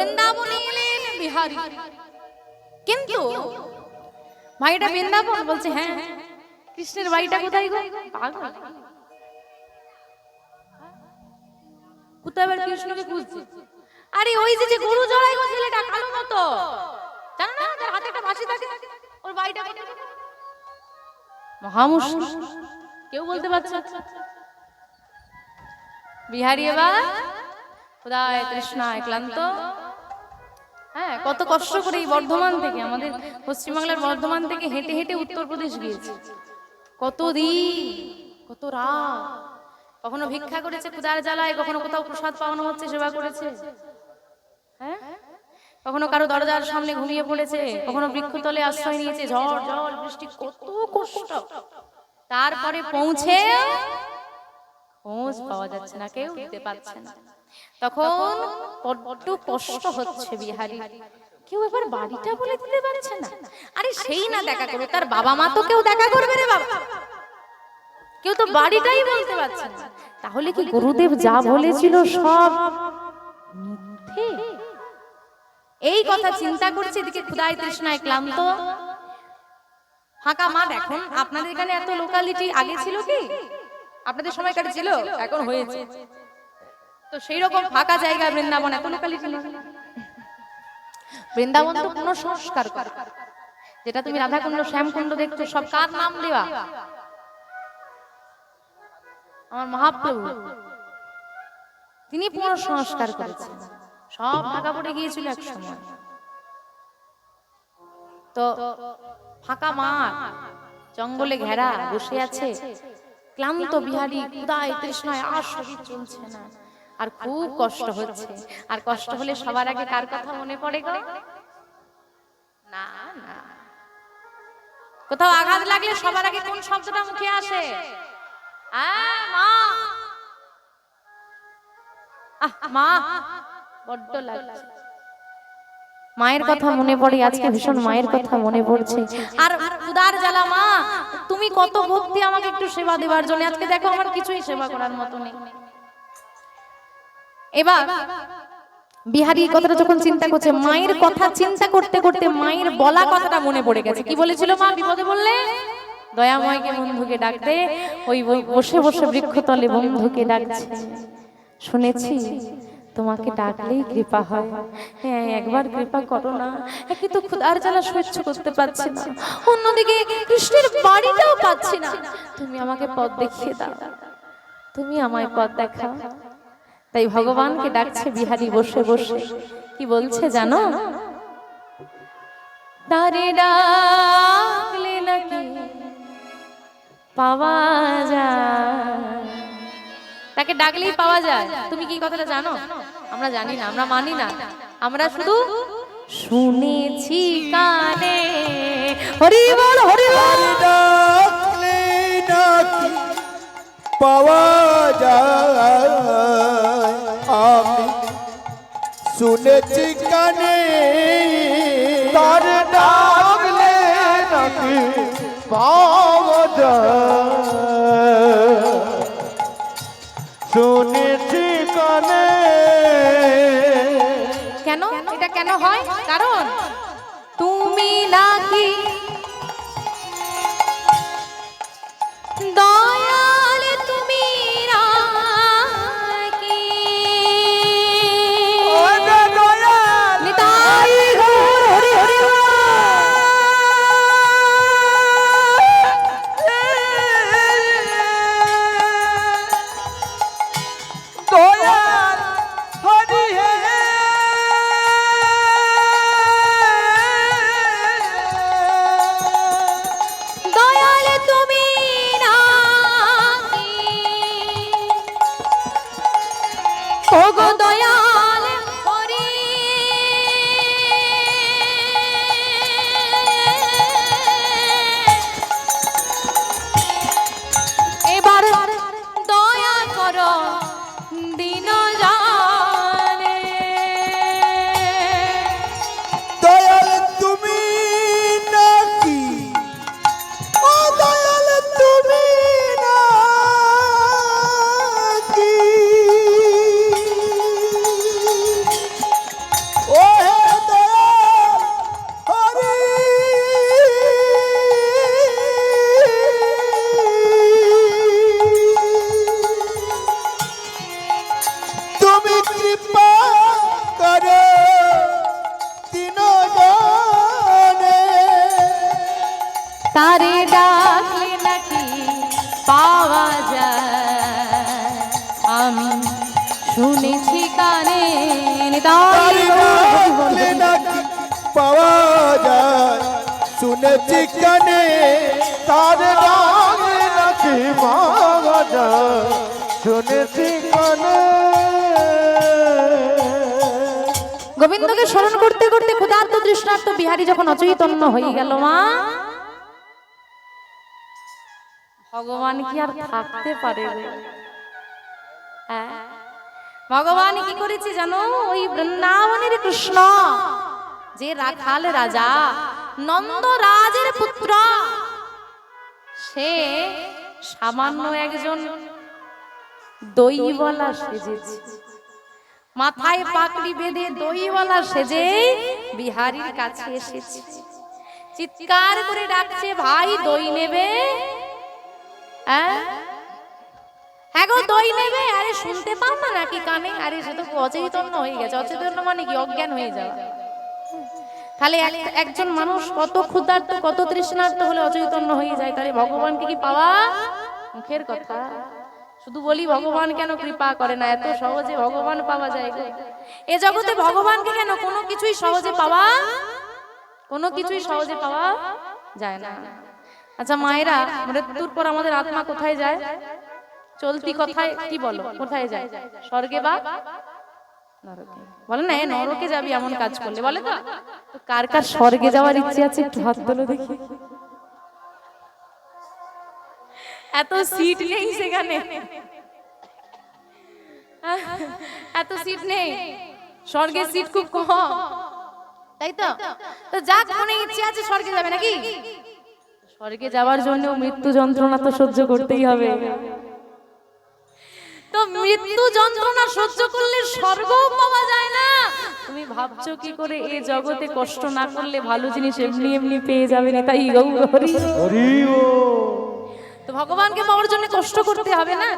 বৃন্দাবনে এলেন বিহারী। কিন্তু ভাইটা বৃন্দাবন বলছে, হ্যাঁ কৃষ্ণের বাড়িটা কোথায় গো? পাগল, কোথায় আবার কৃষ্ণকে খুঁজছে? আরে ওই যে গরু জড়াই গো ছেলেটা, কালো মতো, জানো না, তার হাতে একটা বাঁশি থাকে, ওর বাড়িটা কোথায়? মহা মুশকিল, কেউ বলতে পারছে না। বিহারী এবার খোদায় তৃষ্ণায় ক্লান্ত, হ্যাঁ কত কষ্ট করে এই বর্ধমান থেকে, আমাদের পশ্চিমবাংলার বর্ধমান থেকে হেঁটে হেঁটে উত্তরপ্রদেশ গিয়েছে, কত দিন কত রাত, কখনো ভিক্ষা করেছে ক্ষুধার জ্বালায়, কখনো কোথাও প্রসাদ পাওয়ানো হচ্ছে সেবা করেছে, হ্যাঁ কখনো কারো দরজার সামনে ঘুমিয়ে পড়েছে, কখনো বৃক্ষতলে আশ্রয় নিয়েছে, ঝড় জল বৃষ্টি, কত কষ্ট। তারপরে পৌঁছে খোঁজ পাওয়া যাচ্ছে না, কেউ দিতে পারছে না। তখন বড্ড কষ্ট হচ্ছে বিহারী, কেউ এবার বাড়িটা বলে দিতে পারছে না। আরে সেই না দেখা করবে, তার বাবা মা তো কেউ দেখা করবে রে বাবা, কেউ তো বাড়িটাই বলতে পারছে না। তাহলে কি গুরুদেব যা বলেছিল সব মিথ্যে? এই কথা চিন্তা করছে, এদিকে ক্ষুধায় তৃষ্ণায় ক্লান্ত, ফাঁকা মাঠ। এখন আপনাদের এখানে এত লোকালিটি আগে ছিল কি? আপনাদের সময়কার ছিল, এখন হয়েছে। তো সেই রকম ফাঁকা জায়গা বৃন্দাবন, এত লোকালিটি নেই। বৃন্দাবন তো পুনঃ সংস্কার করা, যেটা তুমি রাধাকুণ্ড শ্যামকুণ্ড দেখছো সব কার নাম দেওয়া? আমার মহাপ্রভু, তিনি পুনঃ সংস্কার করেছেন। সব ভাগা পড়ে গিয়েছিল এক সময়। তো ফাঁকা মাঠ, জঙ্গলে ঘেরা, বসে আছে ক্লান্ত বিহারী, ক্ষুধায় তৃষ্ণায়, আর শরীর চলছে না, আর খুব কষ্ট হচ্ছে। আর কষ্ট হলে সবার আগে কার কথা মনে পড়ে গো? না না, কোথাও আঘাত লাগলে সবার আগে কোন শব্দটা মুখে আসে? মা, মা, বড্ড লাগছে, মায়ের কথা মনে পড়ে। আজকে ভীষণ মায়ের কথা মনে পড়ছে। আর ক্ষুধার জ্বালা, মা তুমি কত ভক্তি আমাকে একটু সেবা দেওয়ার জন্য, আজকে দেখো আমার কিছুই সেবা করার মতো নেই। এবার বিহারী কথাটা যখন চিন্তা করছে, মায়ের কথা চিন্তা করতে করতে মায়ের বলা কথাটা মনে পড়ে গেছে। কি বলেছিল মা বিপদে বললে? দয়াময়কে বন্ধুকে ডাকতে, ওই বসে বসে বৃক্ষতলে বন্ধুকে ডাকছে, শুনেছি তোমাকে ডাকলেই কৃপা হয়, হ্যাঁ একবার কৃপা করো না, কিন্তু ক্ষুধার জ্বালা সহ্য করতে পারছি না, অন্যদিকে কৃষ্ণের বাড়িটাও পাচ্ছি না, তুমি আমাকে পথ দেখিয়ে দাও, তুমি আমায় পথ দেখাও। তাই ভগবানকে ডাকছে বিহারী বসে বসে। কি বলছে জানো? তারে ডাকলে নাকি পাওয়া যায়, তাকে ডাকলেই পাওয়া যায়। তুমি কি কথাটা জানো? আমরা জানি না, আমরা মানি না, আমরা শুধু শুনেছি কানে। হরি বল হরি বল, ডাকলে নাকি পাওয়া যায়, আমি শুনেছি কানে, তার ডাকলে নাকি পাওয়া যায়, শুনেছি কানে। কেন এটা কেন হয়? কারণ তুমি নাকি দয়াল, তুমি নাকি নিতাই গৌর হরি হরি দয়াল হরি হে, দয়াল তুমি তাই ডাকলে নাকি পাওয়া যায় শুনেছি কানে তার ডাকলে নাকি পাওয়া যায় শুনেছি কানে। গোবিন্দকে স্মরণ করতে করতে ক্ষুধার্ত তৃষ্ণার্ত বিহারী যখন অচৈতন্য হয়ে গেল মা, ভগবান কি আর থাকতে পারে রে? হ্যাঁ, ভগবান কি করেছে জানো? ওই বৃন্দাবনের কৃষ্ণ, যে রাখাল রাজা নন্দ রাজের পুত্র, সে সামান্য একজন দইওয়ালা সেজেছে, মাথায় পাগড়ি বেঁধে দইওয়ালা সেজে বিহারীর কাছে এসেছে। চিৎকার করে ডাকছে, ভাই দই নেবে? হ্যাঁ গো দই নেবে। আরে শুনতে পাও না নাকি কানে? আরে সে তো অচেতন্য হয়ে গেছে। অচেতন্য মানে কি? অজ্ঞান হয়ে যাওয়া। তাহলে একজন মানুষ কত ক্ষুধার্ত কত তৃষ্ণার্ত হলে অচৈতন্য হয়ে যায়, তাহলে ভগবানকে কি পাওয়া মুখের কথা? শুধু বলি ভগবান কেন কৃপা করে না? এত সহজে ভগবান পাওয়া যায় গো। এ জগতে ভগবানকে কেন কোনো কিছুই সহজে পাওয়া, কোনো কিছুই সহজে পাওয়া যায় না। আচ্ছা মায়েরা, মৃত্যুর পর আমাদের আত্মা কোথায় যায়? চলতি কথায় কি বলো, কোথায় যায়? স্বর্গে বা নরকে? বলে না এ নরকে যাবি এমন কাজ করলে, বলে তো। কার কার স্বর্গে যাওয়ার ইচ্ছে আছে একটু হাত তোলো দেখি। এত সিট নেই সেখানে, এত সিট নেই, স্বর্গের সিট খুব কম, তাই তো? তো যাক, মনে ইচ্ছে আছে স্বর্গে যাবে নাকি? স্বর্গে যাওয়ার জন্য মৃত্যু যন্ত্রণা তো সহ্য করতেই হবে। তো মৃত্যু যন্ত্রণা সহ্য করলে স্বর্গও পাওয়া যায় না। তুমি ভাবছো কি করে এই জগতে কষ্ট না করলে ভালো জিনিস এমনি এমনি পেয়ে যাবে না? তাই গৌরী তো ভগবানকে পাওয়ার জন্য কষ্ট করতে হবে না,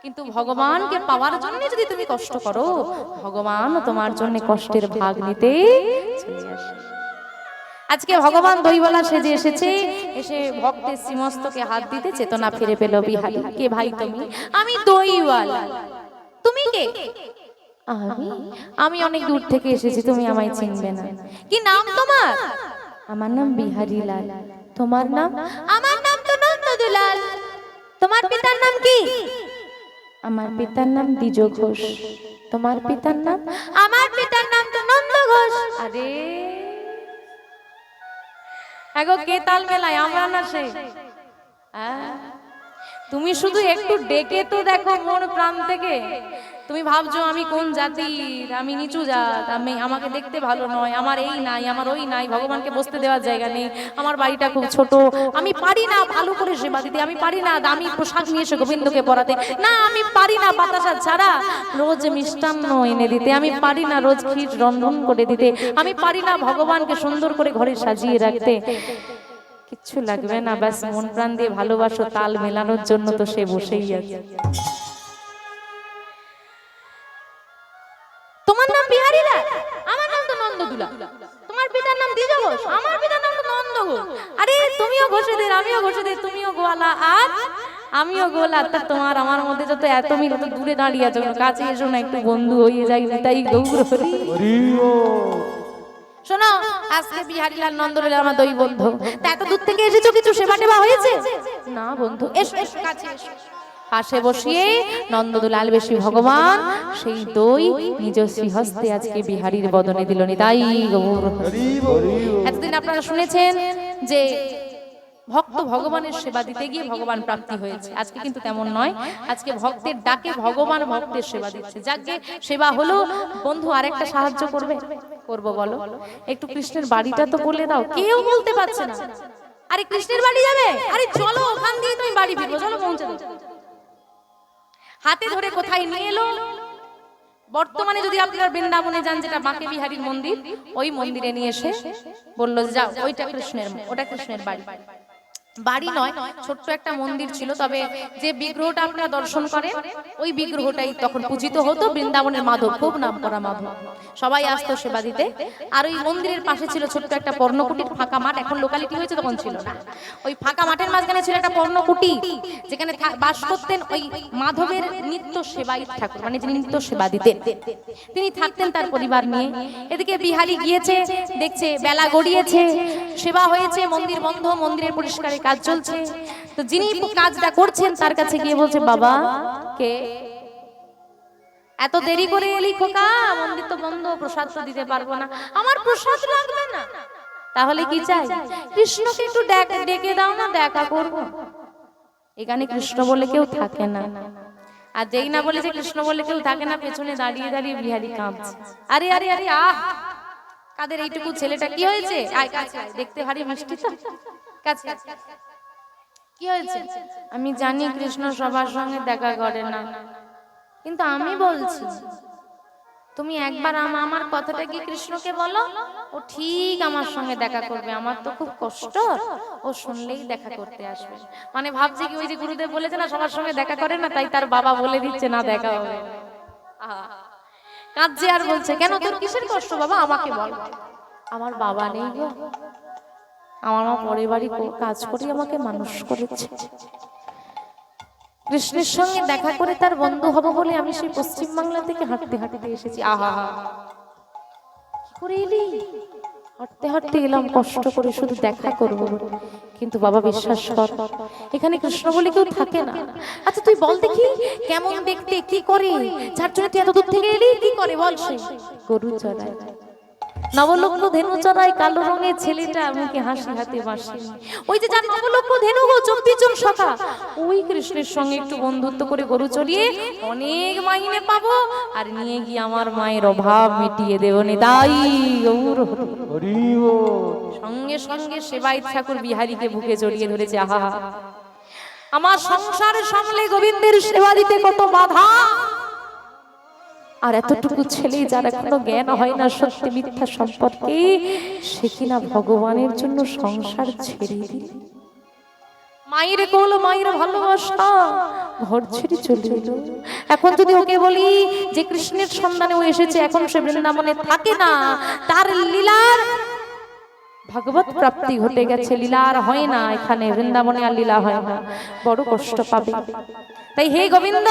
কিন্তু ভগবানকে পাওয়ার জন্য যদি তুমি কষ্ট করো, ভগবান তোমার জন্য কষ্টের ভাগ নিতে চলে আসে। আজকে ভগবান দইওয়ালা সেজে এসেছে, এসে ভক্তের শ্রীমস্তকে হাত দিতে চেতনা ফিরে পেল বিহারী। কে ভাই তুমি? আমি দইওয়ালা। তুমি কে? আমি অনেক দূর থেকে এসেছি, তুমি আমায় চিনবে না। কি নাম তোমার? আমার নাম বিহারী লাল। তোমার নাম? আমার নাম তো নন্দদুলাল। তোমার পিতার নাম কি? আমার পিতার নাম দ্বিজ ঘোষ। তোমার পিতার নাম? আমার পিতার নাম তো নন্দ ঘোষ। আরে এগো কে তাল মেলায়, আমরা না সে? তুমি শুধু একটু ডেকে তো দেখো মন প্রাণ থেকে। তুমি ভাবছো আমি কোন জাতির, আমি নিচু জাত, আমি আমাকে দেখতে ভালো নয়, আমার এই নাই আমার ওই নাই, ভগবানকে বসতে দেওয়ার জায়গা নেই, আমার বাড়িটা খুব ছোট, আমি পারি না ভালো করে সেবা দিতে, আমি পারি না দামি পোশাক নিয়ে এসে গোবিন্দকে পরাতে, না আমি পারি না বাতাসা ছাড়া রোজ মিষ্টান্ন এনে দিতে, আমি পারি না রোজ ক্ষীর রন্ধন করে দিতে, আমি পারি না ভগবানকে সুন্দর করে ঘরে সাজিয়ে রাখতে। কিচ্ছু লাগবে না, ব্যাস মন প্রাণ দিয়ে ভালোবাসো, তাল মেলানোর জন্য তো সে বসেই আছে। তোমার নাম বিহারী লাল, আমার নাম তো নন্দদুলা। তোমার পিতার নাম দ্বিজ ঘোষ, আমার পিতার নাম তো নন্দ ঘোষ। আরে তুমিও ঘোষেদের, আমিও ঘোষেদের, তুমিও গোয়ালা আর আমিও গোয়ালা। তা তোমার আমার মধ্যে যত এত মিল, তো দূরে দাঁড়িয়ে আছো, কাছে এসো না, একটু বন্ধু হয়ে যাই। তাই গৌরহরি শোনো, আজকে বিহারী লাল নন্দলাল আমার দই বন্ধু। তা এত দূর থেকে এসেছো, কিছু সেবা টেবা হয়েছে? না বন্ধু, এসো এসো কাছে এসো। পাশে বসিয়ে নন্দদুলাল বেশি ভগবান সেই দই নিজ শ্রীহস্তে আজকে বিহারীর বদনে দিল। তাই গৌর এতদিন আপনারা শুনেছেন যে ভক্ত ভগবানের সেবা দিতে গিয়ে ভগবান প্রাপ্তি হয়েছে, আজকে কিন্তু তেমন নয়। আজকে ভক্তের ডাকে ভগবান ভক্তের সেবা দিচ্ছে। যাকে সেবা হলো বন্ধু, আরেকটা সাহায্য করবে? করবো বলো, একটু কৃষ্ণের বাড়িটা তো বলে দাও। কেউ বলতে পারছে না। আরে কৃষ্ণের বাড়ি যাবে? আরে চলো ওখান দিয়ে তুমি বাড়ি ফিরবো, চলো পৌঁছে দাও। হাতে ধরে কোথায় নিয়ে এলো। বর্তমানে যদি আপনারা বৃন্দাবনে যান, যেটা বাঁকে বিহারীর মন্দির, ওই মন্দিরে নিয়ে এসে বললো যাও ওইটা কৃষ্ণের, ওটা কৃষ্ণের বাড়ি। বাড়ি নয়, ছোট্ট একটা মন্দির ছিল। তবে যে বিগ্রহটা আপনারা দর্শন করেন ওই বিগ্রহটাই তখন পূজিত হতো। বৃন্দাবনের মাধব, খুব নামকরা মাধব, সবাই আসতো সেবা দিতে। আর ওই মন্দিরের পাশে ছিল ছোট্ট একটা পর্ণকুটির ফাঁকা মাঠ, এখন লোকালিটি হয়েছে, তখন ছিল না। ওই ফাঁকা মাঠের মাঝখানে ছিল একটা পর্ণকুটি, যেখানে বাস করতেন ওই মাধবের নিত্য সেবাই ঠাকুর, মানে যিনি নিত্য সেবা দিতেন, তিনি থাকতেন তার পরিবার নিয়ে। এদিকে বিহারি গিয়েছে, দেখছে বেলা গড়িয়েছে, সেবা হয়েছে, মন্দির বন্ধ, মন্দিরের পরিষ্কারের কাজ চলছে। তো যিনি কাজটা করছেন তার কাছে গিয়ে বলছে, বাবা কে এত দেরি করে এলি খোকা? মন্দির তো বন্ধ, প্রসাদ তো দিতে পারবো না। আমার প্রসাদ লাগবে না, তাহলে কি চাই? কৃষ্ণকে একটু ডেকে দাও না, দেখা করবো। এখানে কৃষ্ণ বলে কেউ থাকে না। আর যেই না বলে যে কৃষ্ণ বলে কেউ থাকে না, পেছনে দাঁড়িয়ে দাঁড়িয়ে বিহারি কাঁদছে। আরে আরে আরে আহ, কাদের এইটুকু ছেলেটা, কি হয়েছে? আয় কাছে আয়, দেখতে ভারী মিষ্টি তো, কাছে কি হয়েছে? আমি জানি কৃষ্ণ সবার সঙ্গে দেখা করে না, কিন্তু আমি বলছি তুমি একবার আমার কথাটা কি কৃষ্ণকে বলো, ও ঠিক আমার সঙ্গে দেখা করবে। আমার তো খুব কষ্ট, ও শুনলেই দেখা করতে আসবে। মানে ভাবছে কি, ওই যে গুরুদেব বলেছে না সবার সঙ্গে দেখা করে না, তাই তার বাবা বলে দিচ্ছে না দেখা হবে। কাঁদছে আর বলছে, কেন তোর কিসের কষ্ট বাবা, আমাকে বল। আমার বাবা নেই গো, আমার মা পরের বাড়ি কাজ করে আমাকে মানুষ করেছে। কৃষ্ণের সঙ্গে দেখা করে তার বন্ধু হব বলে আমি সেই পশ্চিম বাংলা থেকে হাঁটতে হাঁটতে এসেছি। আহা, কি করে এলি? হাঁটতে হাঁটতে এলাম কষ্ট করে, শুধু দেখা করব। কিন্তু বাবা বিশ্বাস কর, এখানে কৃষ্ণ বলে কেউ থাকে না। আচ্ছা তুই বল দেখি, কেমন দেখতে, কি করে, যার জন্য তুই এত দূর থেকে এলি, কি করে বল? সে গরু চড়ায়, নবলক্ষ ধেনু চড়ায়, কালো রঙের ছেলেটা মুখে হাসি হাতে বাঁশি। ওই যে যার নবলক্ষ ধেনু গো, 24 জন সখা, ওই কৃষ্ণের সঙ্গে একটু বন্ধুত্ব করে গরু চড়িয়ে অনেক মাইনে পাবো, আর নিয়ে গিয়ে আমার মায়ের অভাব মিটিয়ে দেব। তাই গৌর হরি বল। সঙ্গে সঙ্গে সেবাই ঠাকুর বিহারীকে বুকে জড়িয়ে ধরেছে। আহা, আমার সংসার সামলে গোবিন্দের সেবা দিতে কত বাধা, আর এতটুকু ছেলে যার এখনো জ্ঞান হয় না সত্যি মিথ্যা সম্পর্কে, সে কিনা ভগবানের জন্য সংসার ছেড়ে দিল। মায়ের কোল, মায়ের ভালোবাসা, ঘর ছেড়ে চলে এলো। এখন যদি ওকে বলি যে কৃষ্ণের সন্ধানে ও এসেছে, এখন সে বৃন্দাবনে থাকে না, তার লীলার ভগবত প্রাপ্তি ঘটে গেছে, লীলা আর হয় না এখানে, বৃন্দাবনে আর লীলা হয় না, বড় কষ্ট পাবে। তাই হে গোবিন্দ,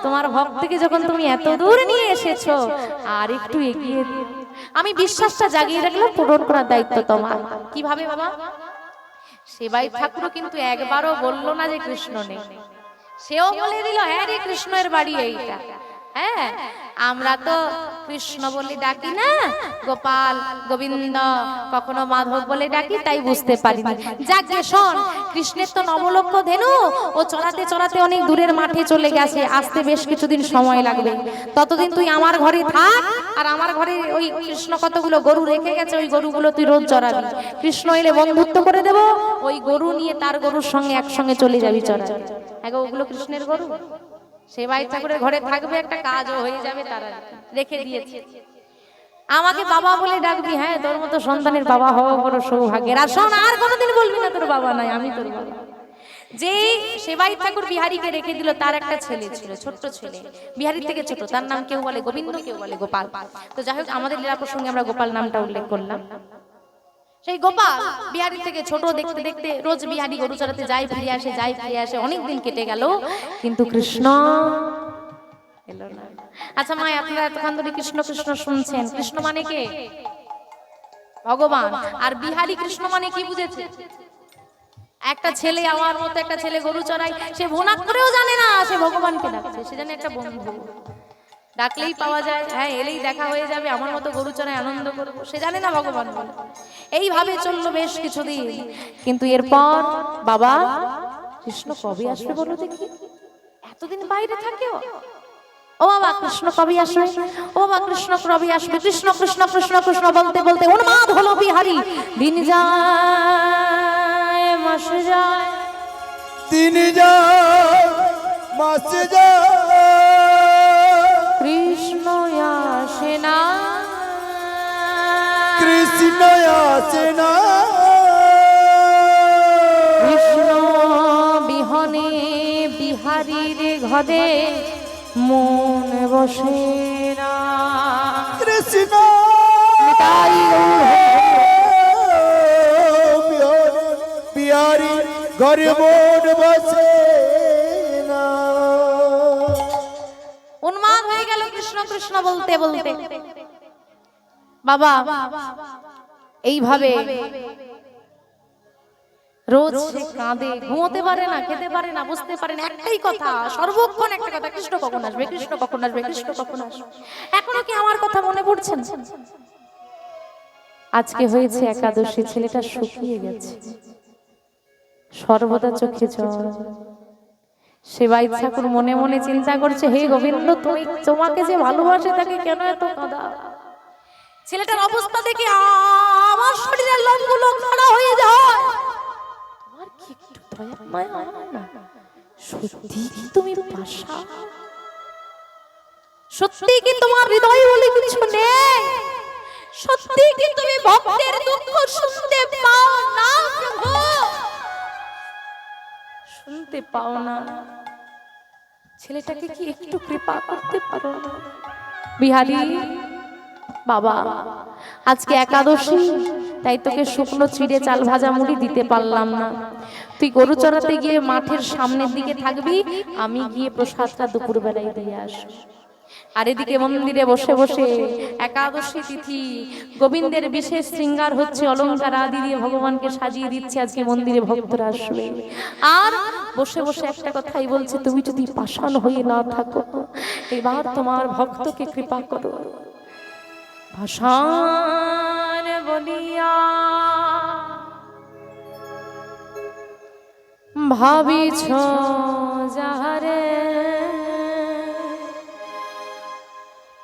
তোমার ভক্তকে যখন তুমি এত দূর নিয়ে এসেছো, আর একটু এগিয়ে, আমি বিশ্বাসটা জাগিয়ে রাখলাম, পূরণ করার দায়িত্ব তোমার। কিভাবে বাবা? সেবাই ঠাকুরও কিন্তু একবারও বললো না যে কৃষ্ণ নেই, সেও বলে দিল, হ্যাঁ রে কৃষ্ণের বাড়ি এইটা। হ্যাঁ, আমরা তো কৃষ্ণ বলে ডাকি না, গোপাল গোবিন্দ, কখনো মাধব বলে ডাকি, তাই বুঝতে পারিনি। যাকে শোন, কৃষ্ণের তো নবলক্ষ ধেনু, ও চড়াতে চড়াতে অনেক দূরের মাঠে চলে গেছে, আসতে বেশ কিছুদিন সময় লাগবে। ততদিন তুই আমার ঘরে থাক, আর আমার ঘরে ওই কৃষ্ণ কতগুলো গরু রেখে গেছে, ওই গরুগুলো তুই রোজ চড়াবি। কৃষ্ণ এলে বন্ধুত্ব করে দেব, ওই গরু নিয়ে তার গরুর সঙ্গে একসঙ্গে চলে যাবি চড়াতে। আগে ওগুলো কৃষ্ণের গরু, সেবাই ঠাকুরের ঘরে থাকবে, একটা কাজও হয়ে যাবে, তারা রেখে দিয়েছে। আমাকে বাবা বলে ডাকবি, হ্যাঁ তোর মতো সন্তানের বাবা হওয়া বড় সৌভাগ্যের। আর শোন, আর কোনোদিন বলবি না তোর বাবা নাই, আমি তোর বাবা। যে সেবাই ঠাকুর বিহারীকে রেখে দিল, তার একটা ছেলে ছিল, ছোট্ট ছেলে, বিহারীর থেকে ছোট, তার নাম কেউ বলে গোবিন্দ, কেউ বলে গোপাল। তো যাই হোক, আমাদের লীলা প্রসঙ্গে আমরা গোপাল নামটা উল্লেখ করলাম। সেই গোপাল বিহারী থেকে ছোট, দেখতে দেখতে রোজ বিহারী গরু চড়াতে যায়, ফিরে আসে, যায় ফিরে আসে, অনেক দিন কেটে গেল, কিন্তু কৃষ্ণ এলো না। আচ্ছা মা, আপনারা এতক্ষণ ধরে কৃষ্ণ কৃষ্ণ শুনছেন, কৃষ্ণ মানে কে? ভগবান। আর বিহারী কৃষ্ণ মানে কি বুঝেছে? একটা ছেলে, আমার মতো একটা ছেলে গরু চড়াই, সে ভোনাক করেও জানে না সে ভগবানকে ডাকছে, সে জানে একটা বন্ধু, ডাকলেই পাওয়া যায়, হ্যাঁ এলেই দেখা হয়ে যাবে, আমার মতো গরু চড়াই আনন্দ করবো, সে জানে না ভগবান বলে। এইভাবে চললো বেশ কিছুদিন, কিন্তু এরপর বাবা কৃষ্ণ কবে আসবে বলো দেখি? এতদিন বাইরে থাকে ও বাবা, কৃষ্ণ কবে আসবে? ও বাবা, কৃষ্ণ কবে আসবে? কৃষ্ণ কৃষ্ণ কৃষ্ণ কৃষ্ণ বলতে বলতে উন্মাদ হলো বিহারী। দিন যায় মাস যায়, দিন যায় মাস যায়, কৃষ্ণ আসে না, কৃষ্ণ আসে না, কৃষ্ণ ঘরে মন বসে না। কৃষ্ণ নিতাই বিহারি ঘরে মন বসে না। উন্মাদ হয়ে গেল কৃষ্ণ কৃষ্ণ বলতে বলতে। বাবা এইভাবে রোজ সে কাঁদে, ঘুমোতে পারে না, খেতে পারে না, বুঝতে পারে না, একটাই কথা, সর্বক্ষণ একটা কথা, কৃষ্ণ কখন আসবে, কৃষ্ণ কখন আসবে, কৃষ্ণ কখন আসবে। এখনো কি আমার কথা মনে পড়ছে না? আজকে হয়েছে একাদশী, ছেলেটা শুকিয়ে গেছে, সর্বদা চোখে জল। সেবাই ঠাকুর মনে মনে চিন্তা করছে, হে গোবিন্দ, তুমি তোমাকে যে ভালোবাসে তাকে কেন এত কাঁদা? ছেলেটার অবস্থা দেখে আমার শরীরের লোমগুলো খাড়া হয়ে যায়। তোমার কি একটু দয়া মায়া হয় না? সত্যি কি তুমি পাশা? সত্যি কি তোমার হৃদয়ে বলে কিছু নেই? সত্যি কি তুমি ভক্তের দুঃখ শুনতে পাও না প্রভু? শুনতে পাও না? ছেলেটাকে কি একটু কৃপা করতে পারো না? বিহারী বাবা, আজকে একাদশী, তাই তোকে শুকনো চিড়ে চাল ভাজা মুড়ি দিতে পারলাম না। তুই গরু চড়াতে গিয়ে মাঠের সামনের দিকে থাকবি, আমি গিয়ে প্রসাদটা দুপুর বেলায় দিয়ে আসবো। আর এদিকে মন্দিরে বসে বসে একাদশী তিথি, গোবিন্দের বিশেষ শৃঙ্গার হচ্ছে, অলংকার আদি দিয়ে ভগবানকে সাজিয়ে দিচ্ছে। আজকে মন্দিরে ভক্তরা আসবে, আর বসে বসে একটা কথাই বলছে, তুমি যদি পাষাণ হয়ে না থাকো, এবার তোমার ভক্তকে কৃপা করো। ভাষান বলিয়া ভাবিছ যাহারে,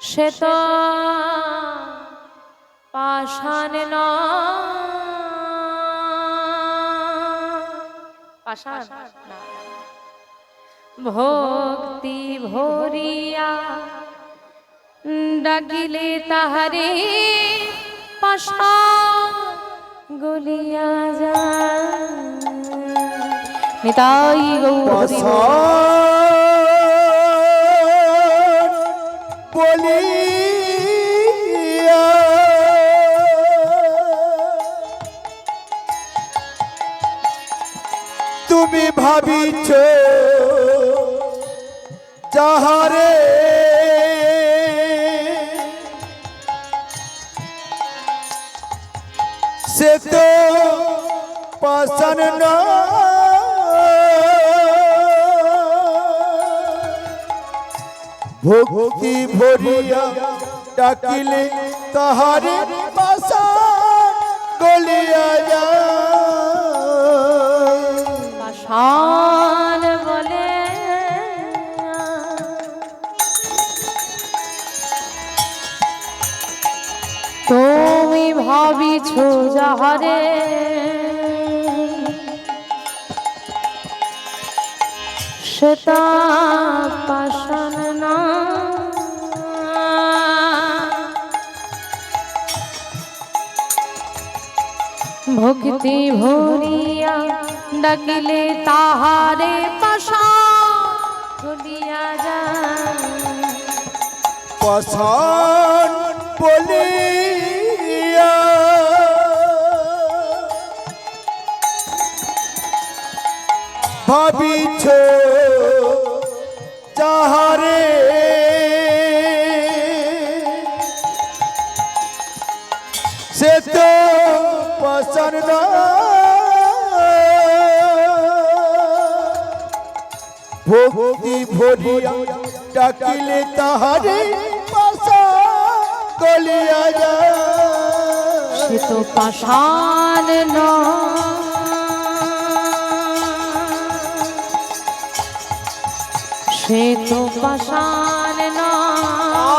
সে তো পাষাণ পাষাণ না। ভক্তি ভরিয়া ডাকিলে তাহারে পাষাণ গলিয়া যায়। নিতাই গৌর বলিয়া তুমি ভাবিছ যাহারে, সে তো পাষাণ না। ভক্তি ভরিয়া ডাকিলে তাহারে পাষাণ গলিয়া যায়। পাষাণ বলে তুমি ভাবিছ যাহারে, সেটা পাষাণ না। ভক্তি ভরিয়া ডাকিলে তাহারে পাষাণ গলিয়া যায়। পাষাণ বলিয়া ভাবিছ যাহারে, সে তো পাষাণ না। ভক্তি ভরিয়া ডাকিলে তাহারে পাষাণ গলিয়া যায়। সে তো পাষাণ নয়, সে তো পাষাণ নয়,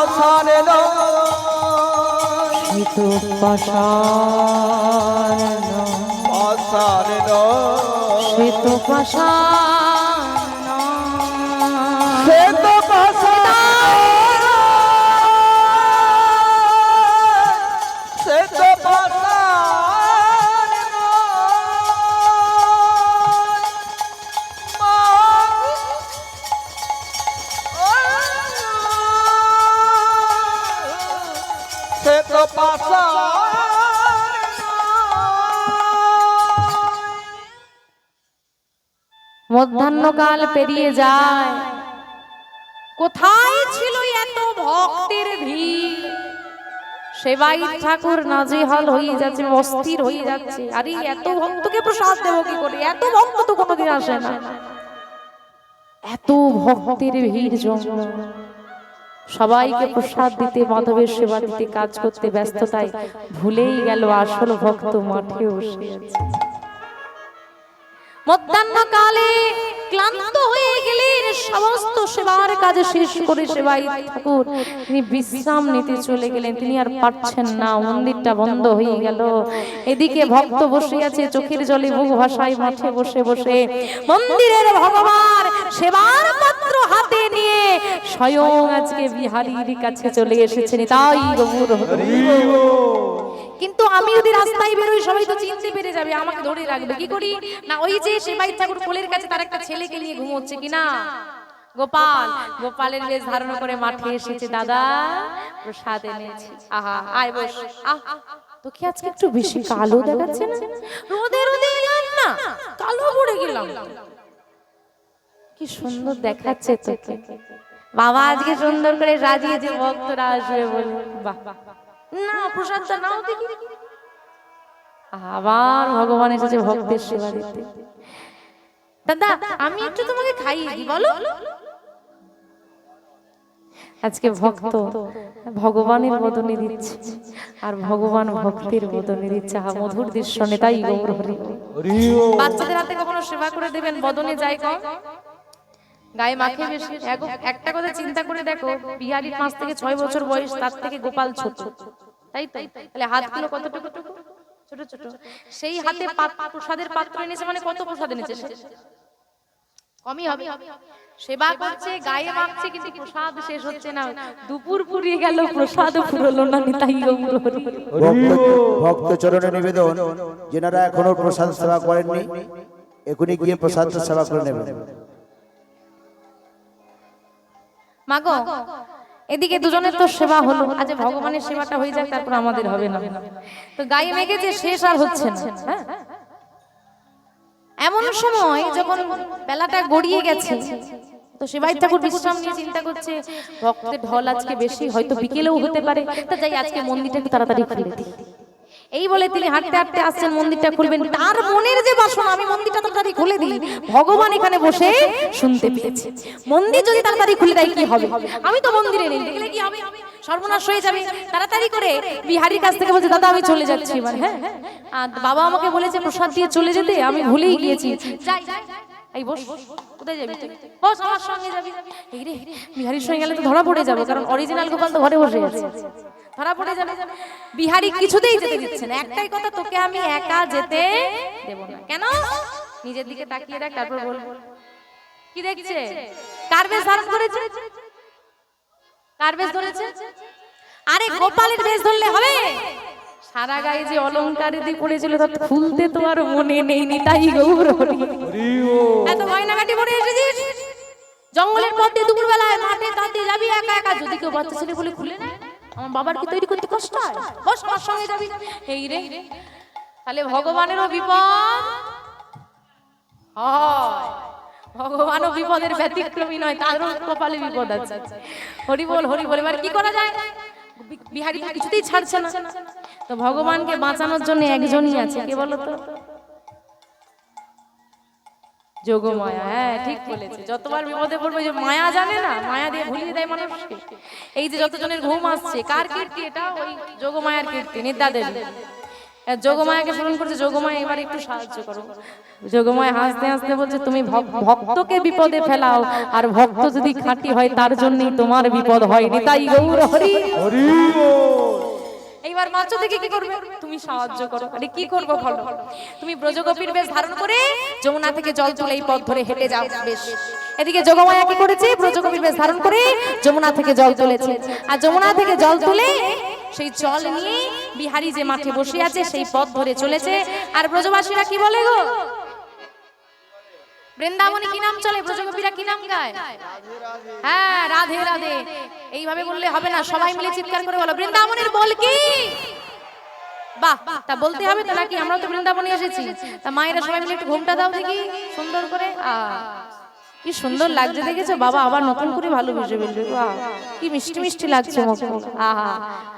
সে তো পাষাণ নয়, সে তো পাষাণ নয়, সে তো পাষাণ, সে তো পাষাণ নয়। মধ্যাহ্নকাল পেরিয়ে যায়, কোথায় ছিল এত ভক্তের ভিড়? সেবাই ঠাকুর নাজেহাল হয়ে যাচ্ছে, অস্থির হয়ে যাচ্ছে। আরে এত ভক্তকে প্রসাদ দেবো কি করে? এত ভক্ত তো কোনোদিন আসে না। এত ভক্তের ভিড় জমল, সবাইকে প্রসাদ দিতে, মাধবের সেবা দিতে, কাজ করতে ব্যস্ততায় ভুলেই গেল আসল ভক্ত মাঠে বসে আছে। মধ্যাহ্নকালে ক্লান্ত হয়ে গেলেন, সমস্ত সেবার কাজ শেষ করে সেবাই ঠাকুর তিনি বিশ্রাম নিতে চলে গেলেন। তিনি আর পারছেন না, মন্দিরটা বন্ধ হয়ে গেল। এদিকে ভক্ত বসে আছে, চোখের জলে মুখ ভাসায় মাঠে বসে বসে। মন্দিরের ভগবান সেবার পাত্র হাতে নিয়ে স্বয়ং আজকে বিহারীর কাছে চলে এসেছেন। তাই গৌর কিন্তু আমি যদি রাস্তায় বেরোই, সবাই তো চিনতে পেরে যাবে, আমাকে ধরে রাখবে। কি করি না, ওই যে সেবাই ঠাকুর কোলের কাছে তার একটা ছেলেকে নিয়ে ঘুমোচ্ছে কিনা, গোপাল, গোপালের বেশ ধারণ করে মাঠে এসেছে। দাদা প্রসাদ এনেছি, আহা আয় বস। তোকে আজকে একটু বেশি কালো দেখাচ্ছে না? রোদে রোদে এলাম না, কালো পড়ে গেলাম। কি সুন্দর দেখাচ্ছে তোকে বাবা, আজকে সুন্দর করে সাজিয়েছে, ভক্তরা আসবে বলে। বাহ, না প্রসাদটা নাও দেখি। আবার ভগবান এসেছে ভক্তের সেবা দিতে। দাদা আমি একটু তোমাকে খাইয়ে দিই, বলো। আজকে ভক্ত ভগবানের বদনে দিচ্ছে, আর ভগবান ভক্তের বদনে দিচ্ছে। মধুর দৃশ্য, নেতাই গৌর হরি। বাচ্চাদের হাতে কখনো সেবা করে দেবেন, বদনে যায় কম, গায়ে মাখে বেশি। একটা কথা চিন্তা করে দেখো, বিহারীর 5 থেকে 6 বছর বয়স, তার থেকে গোপাল ছোট, তাই তো? তাহলে হাতগুলো কতটুকু ছোট ছোট। সেই হাতে প্রসাদের পাত্র এনেছে, মানে কত প্রসাদ এনেছে? কমই হবে। সেবা করছে, গায়ে মাখছে, কিন্তু প্রসাদ শেষ হচ্ছে না। দুপুর পুরিয়ে গেল, প্রসাদ ফুরলো না। নিতাই গৌর হরি। ভক্ত চরণে নিবেদন, যেনারা এখনো প্রসাদ সেবা করেননি এখনই গিয়ে প্রসাদ সেবা করে নেবেন। মাগো এদিকে দুজনের তো সেবা হলো, আজ ভগবানের সেবাটা হয়ে যাক, তারপর আমাদের হবে না। তো গায়ে মেঘে যে শেষ আর হচ্ছে না। হ্যাঁ, এমন সময় যখন বেলাটা গড়িয়ে গেছে, তো সেবাই ঠাকুর বিশ্রাম নিয়ে চিন্তা করছে, ভক্তের ঢল আজকে বেশি, হয়তো বিকেলেও হতে পারে, তা যাই আজকে মন্দিরটা একটু তাড়াতাড়ি খুলে দিই। এই বলে তিনি হাঁটতে হাঁটতে আসছেন, মন্দিরটা খুলবেন। তার মনের যে বাসনা, আমি মন্দিরটা তাড়াতাড়ি খুলে দিই, ভগবান এখানে বসে শুনতে পেয়েছে। মন্দির যদি তাড়াতাড়ি খুলে দেয় কি হবে? আমি তো মন্দিরে নেই, দেখলে কি হবে? সর্বনাশ হয়ে যাবে। তাড়াতাড়ি করে বিহারীর কাছ থেকে বলছে, দাদা আমি চলে যাচ্ছি এবার। হ্যাঁ, আর বাবা আমাকে বলেছে প্রসাদ দিয়ে চলে যেতে, আমি ভুলেই গিয়েছি। যাই, এই বস। কোথায় যাবি তুই? বস, আমার সঙ্গে যাবি। এই রে, বিহারীর সঙ্গে গেলে তো ধরা পড়ে যাবো, কারণ অরিজিনাল গোপাল তো ঘরে বসে আছে, ধরা পড়ে যাবে। বিহারী কিছুতেই যেতে দিচ্ছে না। একটাই কথা, তোকে আমি একা যেতে দেব না। কেন? নিজের দিকে তাকিয়ে দেখ, তারপর বল। কি দেখছে? কার বেশ ধারণ করেছে? কার বেশ ধরেছে? আরে গোপালের বেশ ধরলে হবে? সারা গায়ে যে অলংকার দিয়ে পড়েছিল, তা খুলতে তো আর মনে নেই। নিতাই গৌর হরি। এত গয়নাগাটি পরে এসেছিস, জঙ্গলের পথ দিয়ে দুপুর বেলায় মাঠে তাতে যাবি একা একা। যদি কেউ বাচ্চা ছেলে বলে খুলে নেয়, আমার বাবার কি তৈরি করতে কষ্ট হয়? বস, আমার সঙ্গে যাবি। এই রে, তাহলে ভগবানেরও বিপদ হয়। ভগবানও বিপদের ব্যতিক্রমী নয়, তারও কপালে বিপদ আছে। হরি বল, হরি বল। এবার কি করা যায়? বিহারী তো কিছুতেই ছাড়ছে না। তো ভগবানকে বাঁচানোর জন্য একজনই আছে, কে বলো তো? যোগমায়া। হ্যাঁ, ঠিক বলেছে। যতবার বিপদে পড়বে, যে মায়া জানে না, মায়া দিয়ে ভুলিয়ে দেয় মানুষকে। এই যে যতজনের ঘুম আসছে, কার কীর্তি এটা? ওই যোগমায়ার কীর্তি, নিদ্রা দেবী। যোগমায়াকে স্মরণ করছে, যোগমায়া এবার একটু সাহায্য করো। যোগমায়া হাসতে হাসতে বলছে, তুমি ভক্তকে বিপদে ফেলাও, আর ভক্ত যদি খাঁটি হয় তার জন্যই তোমার বিপদ হয়। নিতাই গৌর হরি। এইবার মাছ থেকে কি করবে? তুমি সাহায্য করো। আরে কি করবো বলো? তুমি ব্রজগোপীর বেশ ধারণ করে যমুনা থেকে জল তুলে এই পথ ধরে হেঁটে যাও। বেশ, এদিকে যোগমায়া কি করেছে? ব্রজগোপীর বেশ ধারণ করে যমুনা থেকে জল তুলেছে, আর যমুনা থেকে জল তুলে সেই জল নিয়ে বিহারী যে মাঠে বসে আছে সেই পথ ধরে চলেছে। আর ব্রজবাসীরা কি বলে গো? বৃন্দাবনে কি নাম চলে, ব্রজগোপীরা কি নাম গায়? হ্যাঁ, রাধে রাধে। এইভাবে বললে হবে না, সবাই মিলে চিৎকার করে বলো বৃন্দাবনের বল কি। বাহ, তা বলতে হবে তো নাকি? আমরা তো বৃন্দাবনে এসেছি, তা মায়েরা সবাই মিলে একটু ঘুমটা দাও দেখি সুন্দর করে। কি সুন্দর লাগছে দেখেছো বাবা, আবার নতুন করে ভালোবেসে বলবে। বাহ, কি মিষ্টি মিষ্টি লাগছে মুখ। আহা,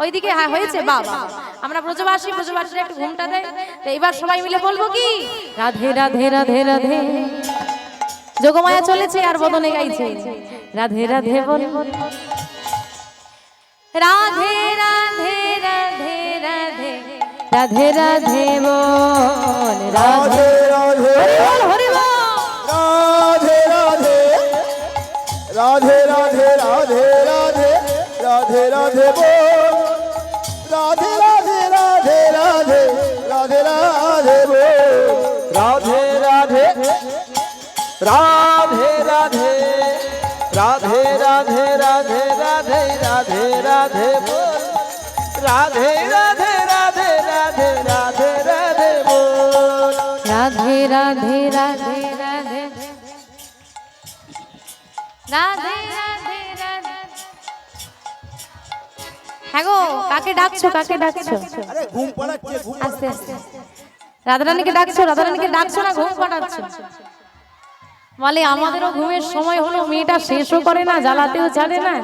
ওইদিকে হ্যাঁ হয়েছে। বাবা, আমরা ব্রজবাসী, ব্রজবাসীরা একটু ঘুমটা দেয়। তো এবার সবাই মিলে বলবো কি, রাধে রাধে রাধে রাধে। যোগমায়া চলেছে আর বদনে গাইছে রাধে রাধে বল। রাধে রাধে রাধে রাধে রাধে রাধে বল। রাধে রাধে হরি বল। রাধে রাধে রাধে রাধে রাধে রাধে রাধে রাধে বল। রাধে রাধে রাধে রাধে রাধে রাধে বল। রাধে রাধে রাধে রাধে রাধে রাধে রাধে রাধে রাধে রাধে বল। রাধে রাধে রাধে রাধে রাধে রাধে বল। রাধে রাধে রাধে রাধে রাধে রাধে রাধে। হ্যাঁ গো, কাকে ডাকছো, কাকে ডাকছো? আরে ঘুম পাড়াচ্ছে, ঘুম আস্তে আস্তে। রাধারানীকে ডাকছো, রাধারানীকে ডাকছো না ঘুম পাড়াচ্ছো? বলে আমাদেরও ঘুমের সময় হলো, মেয়েটা শেষও করে না, জ্বালাতেও ছাড়ে না।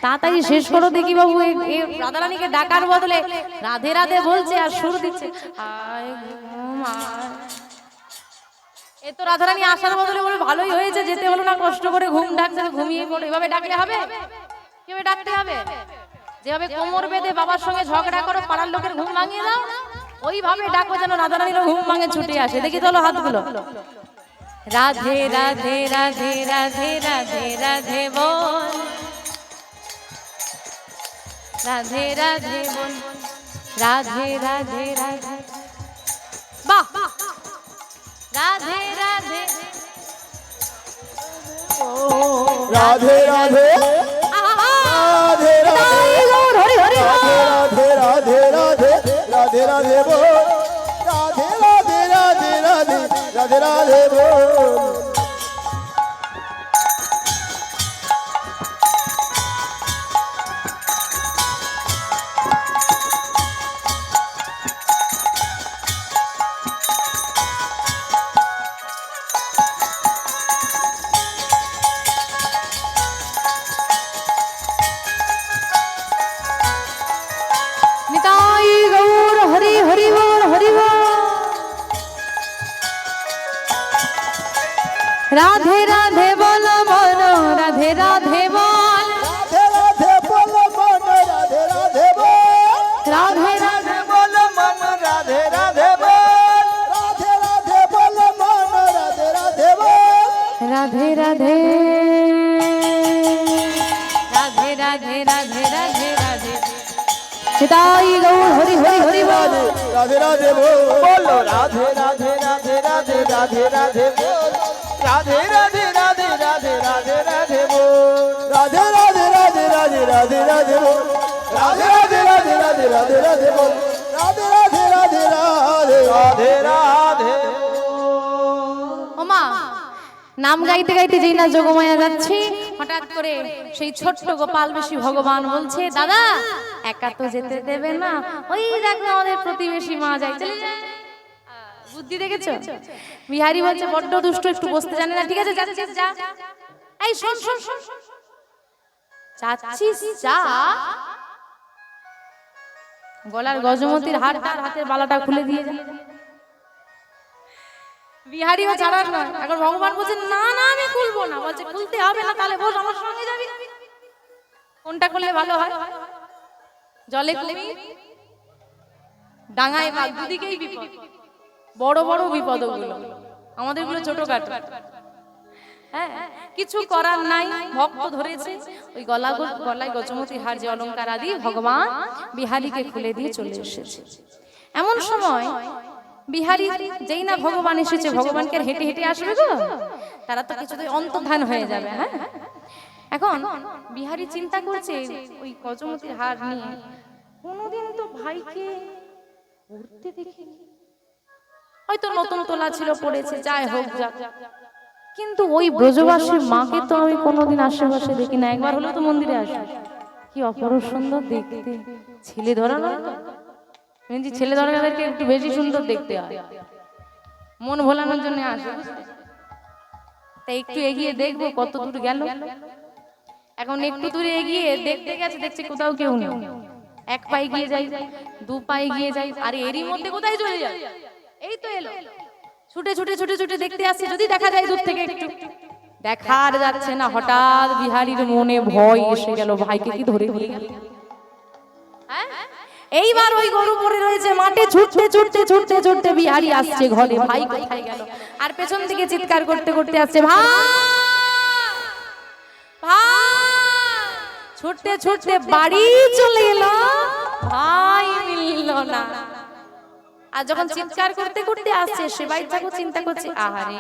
তাড়াতাড়ি শেষ করো দেখি বাবু। এই রাধারানীকে ডাকার বদলে রাধে রাধে বলছে আর সুর দিচ্ছে। আয় ঘুম আয়। এ তো রাধারানী আসার বদলে বলে ভালোই হয়েছে, যেতে হলো না, কষ্ট করে ঘুম ডাকছে, ঘুমিয়ে পড়ো। এভাবে ডাকলে হবে? কিভাবে ডাকতে হবে? যেভাবে কোমর বেঁধে বাবার সঙ্গে ঝগড়া করো, পাড়ার লোকের ঘুম ভাঙিয়ে দাও, ওইভাবে ডাকো যেন রাধারানীর ঘুম ভাঙে ছুটে আসে। দেখি তোলো হাতগুলো। রাধে রাধে রাধে রাধে রাধে রাধে বল। রাধে রাধে বল। রাধে রাধে রাধে। বাহ, রাধে রাধে রাধে রাধে রাধে রাধে রাধে রাধে রাধে রাধে রাধে বল। রাধে রাধে রাধে রাধে রাধে রাধে বল। নিতাই গৌর হরি হরি বল হরি বল। রাধে রাধে বল মন রাধে রাধে বল। রাধে রাধে বল মন রাধে রাধে বল। রাধে রাধে বল মন রাধে রাধে বল। রাধে রাধে বল মন রাধে রাধে বল। রাধে রাধে রাধে রাধে রাধে রাধে রাধে। নিতাই গৌর হরি হরি হরি বল। রাধে রাধে বল। রাধে রাধে রাধে রাধে রাধে রাধে বল। রাধে রাধে রাধে রাধে রাধে রাধে বল। রাধে রাধে রাধে রাধে রাধে রাধে বল। রাধে রাধে রাধে রাধে রাধে রাধে বল। রাধে রাধে রাধে রাধে রাধে রাধে। ওমা, নাম গাইতে গাইতে যেই না যোগমায়া যাচ্ছে, হঠাৎ করে সেই ছোট্ট গোপাল বেশি ভগবান বলছে, দাদা একা তো যেতে দেবে না, ওই দেখো আমাদের প্রতিবেশী মা যায়, চলে যায়। বুদ্ধি দেখেছো? বিহারি বলছে বড্ড দুষ্ট, একটু বসতে জানে না। ঠিক আছে যাচ্ছিস যা। এই শোন শোন শোন, যাচ্ছিস যা। গলার গজমতির হারটা, হাতের বালাটা খুলে দিয়ে যা। বিহারিও ছাড়ার নয়। এখন ভগবান বলছে না না আমি খুলবো না। বলছে খুলতে হবে না, তাহলে বস আমার সঙ্গে যাবি। কোনটা করলে ভালো হয়? জলে কুমির, ডাঙায় বাঘ, দুদিকেই বিপদ। বড় বড় বিপদ ওগুলো, আমাদের গুলো ছোটখাটো। হ্যাঁ, কিছু করার নাই, ভক্ত ধরেছে। ওই গলায় গজমতির হার, যে অলংকার আদি ভগবান বিহারীকে খুলে দিয়ে চলে এসেছে। এমন সময় বিহারী যেই না ভগবান এসেছে, ভগবানকে হেঁটে হেঁটে আসবে গো, তারা তো কিছুতেই অন্তর্ধান হয়ে যাবে। হ্যাঁ, এখন বিহারী চিন্তা করছে ওই গজমতির হার নিয়ে, কোনোদিন তো ভাইকে পড়তে দেখিনি, হয়তো নতুন তোলা ছিল পড়েছে, যাই হোক যা। কিন্তু ওই ব্রজবাসীর মাকে তো আমি কোনোদিন আশেপাশে দেখি না, একবার হলেও তো মন্দিরে আসে। কি অপরূপ সুন্দর দেখতে, ছেলে ধরা নয় তো? শুনেছি ছেলে ধরাদেরকে একটু বেশি সুন্দর দেখতে হয়, মন ভোলানোর জন্য আসে। তাই একটু এগিয়ে দেখবো কত দূর গেল। এখন একটু দূরে এগিয়ে দেখতে গেছে, দেখছে কোথাও কেউ নেই। এক পায়ে গিয়ে যাই, দু পায়ে গিয়ে যাই, আর এরই মধ্যে কোথায় চলে যায়? এই তো এলো, ছুটে ছুটে ছুটে ছুটে দেখতে আসছে, যদি দেখা যায় দূর থেকে একটু, দেখার যাচ্ছে না। হঠাৎ বিহারীর মনে ভয় এসে গেল, ভাইকে কি ধরে নিয়ে গেল। এইবার ওই গরু পড়ে রয়েছে মাঠে, ছুটতে ছুটতে ছুটতে ছুটতে বিহারী আসছে ঘরে, ভাই কোথায় গেল? আর পেছন থেকে চিৎকার করতে করতে আসছে, ভাই ভাই। ছুটতে ছুটতে বাড়ি চলে এলো, ভাই মিলল না। আর যখন চিৎকার করতে করতে আসছে, সে বাইচাকে চিন্তা করছে, আহারে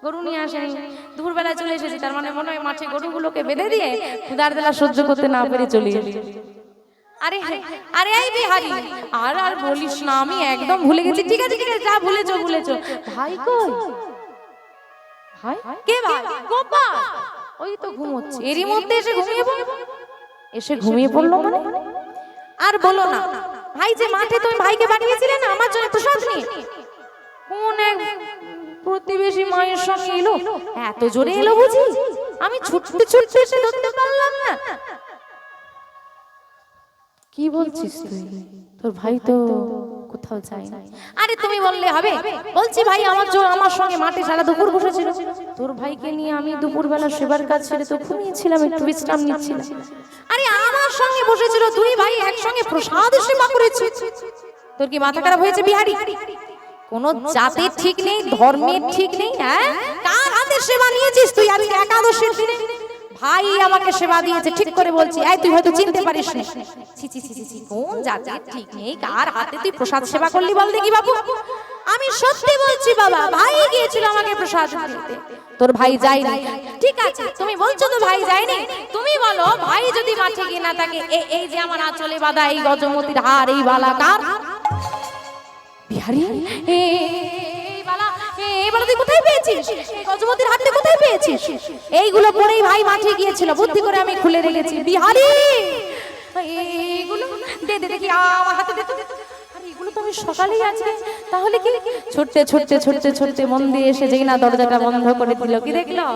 গরু নিয়ে আসেনি, দুপুরবেলা চলে এসেছে, তার মানে মনে হয় মাঠে গরুগুলোকে বেঁধে দিয়ে ক্ষুধার জ্বালা সহ্য করতে না পেরে চলে এসেছে। আরে আরে এই বিহারী, আর আর বলিস না, আমি একদম ভুলে গেছি। ঠিক আছে ঠিক আছে, যা ভুলেছো ভুলেছো। ভাই কই? ভাই কে? ভাই গোপাল, ওই তো ঘুমোচ্ছে। এরই মধ্যে এসে ঘুমিয়ে পড়লো। এসে ঘুমিয়ে পড়লো মানে? আর বলো না, ভাই যে মাঠে তুমি ভাইকে পাঠিয়েছিলে না আমার জন্য প্রসাদ নিয়ে, কোন এক প্রতিবেশী মায়ের সঙ্গে এলো। এত জোরে এলো বুঝি, আমি ছুটতে ছুটতে এসে ধরতে পারলাম না। কি বলছিস তুই? তোর ভাই তো কোথাও যায় না। আরে তুমি বললে হবে? বলছি ভাই আমার সঙ্গে মাঠে সারা দুপুর বসেছিল। তোর ভাইকে নিয়ে আমি দুপুরবেলা সেবার কাজ ছেড়ে তো ঘুমিয়েছিলাম, একটু বিশ্রাম নিচ্ছিলাম। আরে আমার সঙ্গে বসেছিল, দুই ভাই একসঙ্গে প্রসাদ সেবা করেছে। তোর কি মাথা খারাপ হয়েছে বিহারী? কোন জাতের ঠিক নেই, ধর্মের ঠিক নেই। হ্যাঁ, কার হাতে সেবা নিয়েছিস তুই? আজ একাদশের দিনে ভাই আমাকে সেবা দিয়েছে, ঠিক করে বলছি। এই তুই হয়তো চিনতে পারিস না। ছি ছি ছি ছি, কোন জাতের ঠিক নেই, কার হাতে তুই প্রসাদ সেবা করলি বল দেখি বাবু? আমি সত্যি বলছি বাবা, ভাই গিয়েছিল আমাকে প্রসাদ দিতে, তোর ভাই যায়নি। ঠিক আছে, তুমি বলছো তো ভাই যায়নি, তুমি বলো ভাই যদি মাঠে গিয়ে না থাকে, এই যে আমার আঁচলে বাঁধা এই গজমতির হার, এই বালা কার? বিহারী, এই বালা তুই কোথায় পেয়েছিস? গজমতির হারটা কোথায় পেয়েছিস? এইগুলো পরেই ভাই মাঠে গিয়েছিল, বুদ্ধি করে আমি খুলে রেখেছি। বিহারী, এইগুলো দে দে দেখি, আমার হাতে দে। আরে এগুলো তো আমি সকালেই আছে, তাহলে কি? ছুটতে ছুটতে ছুটতে ছুটতে মন্দিরে এসে যেই না দরজাটা বন্ধ করে দিল, কি দেখলো?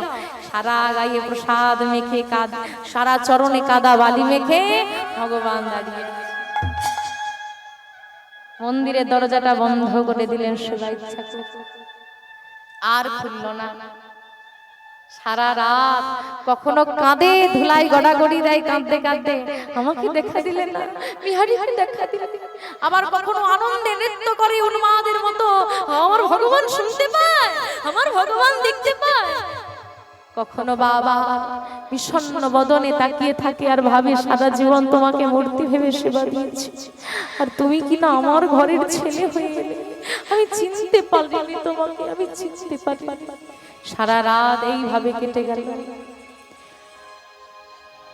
সারা গায়ে প্রসাদ মেখে, সারা চরণে কাদা বালি মেখে ভগবান দাঁড়িয়ে। মন্দিরের দরজাটা বন্ধ করে দিলেন সেবা ইচ্ছা করে, আর খুলল না। সারা রাত কখনো কাঁদে, ধুলাই গড়াগড়ি দেয় কাঁদতে কাঁদতে, আমাকে দেখা দিলেন না বিহারী, দেখা দিলেন। আবার কখনো আনন্দে নৃত্য করে উন্মাদের মতো, আমার ভগবান শুনতে পায়, আমার ভগবান দেখতে পায়। কখনো বাবা বিষণ্ণ বদনে তাকিয়ে থাকে আর ভাবে, সারা জীবন তোমাকে মূর্তি ভেবে সেবা দিয়েছি, আর তুমি কিনা আমার ঘরের ছেলে হয়ে গেলে, আমি চিনতে পারিনি তোমাকে, আমি চিনতে পারিনি। সারা রাত এইভাবে কেটে গেল।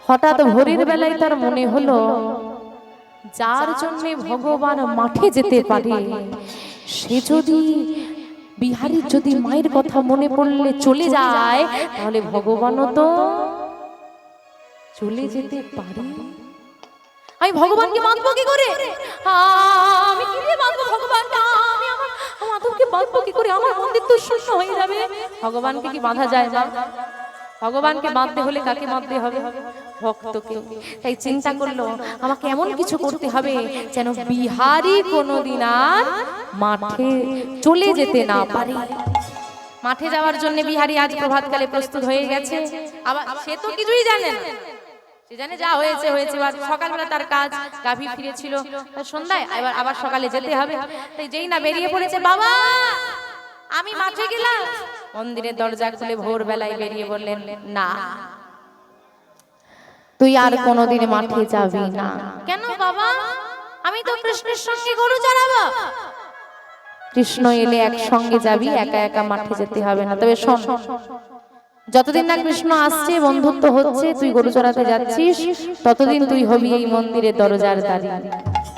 হঠাৎ ভোরের বেলায় তার মনে হলো, যার জন্য ভগবান মাঠে যেতে পারে, সে যদি বিহারীর যদি মায়ের কথা মনে পড়লে চলে যায়, তাহলে ভগবানও তো চলে যেতে পারে। আমি ভগবানকে মানবো কি করে? আমি কি দিয়ে মানবো ভগবানকে? আমি আমার মাধবকে বাঁধবো কি করে? আমার মন্দির তো শূন্য হয়ে যাবে। ভগবানকে কি বাঁধা যায় না? ভগবানকে বাঁধতে হলে কাকে বাঁধতে হবে? ভক্তকে। তাই চিন্তা করলো, আমাকে এমন কিছু করতে হবে যেন বিহারী কোনোদিন আর মাঠে চলে যেতে না পারে। মাঠে যাওয়ার জন্য বিহারী আজ প্রভাতকালে প্রস্তুত হয়ে গেছে। আবার সে তো কিছুই জানে না, সে জানে যা হয়েছে হয়েছে। সকালবেলা তার কাজ, গাভী ফিরেছিল, সন্ধ্যায় আবার সকালে যেতে হবে। তাই যেই না বেরিয়ে পড়েছে, বাবা আমি মাঠে গেলাম। মন্দিরের দরজা খুলে ভোরবেলায় বেরিয়ে বললেন, না তুই আর কোনোদিন মাঠে যাবি না। কেন বাবা? আমি তো কৃষ্ণের সঙ্গে গরু চড়াবো। কৃষ্ণ এলে একসঙ্গে যাবি, একা একা মাঠে যেতে হবে না। তবে শোন, যতদিন না কৃষ্ণ আসছে, বন্ধুত্ব হচ্ছে, তুই গরু চড়াতে যাচ্ছিস, ততদিন তুই হবি এই মন্দিরের দরজার দাঁড়ি।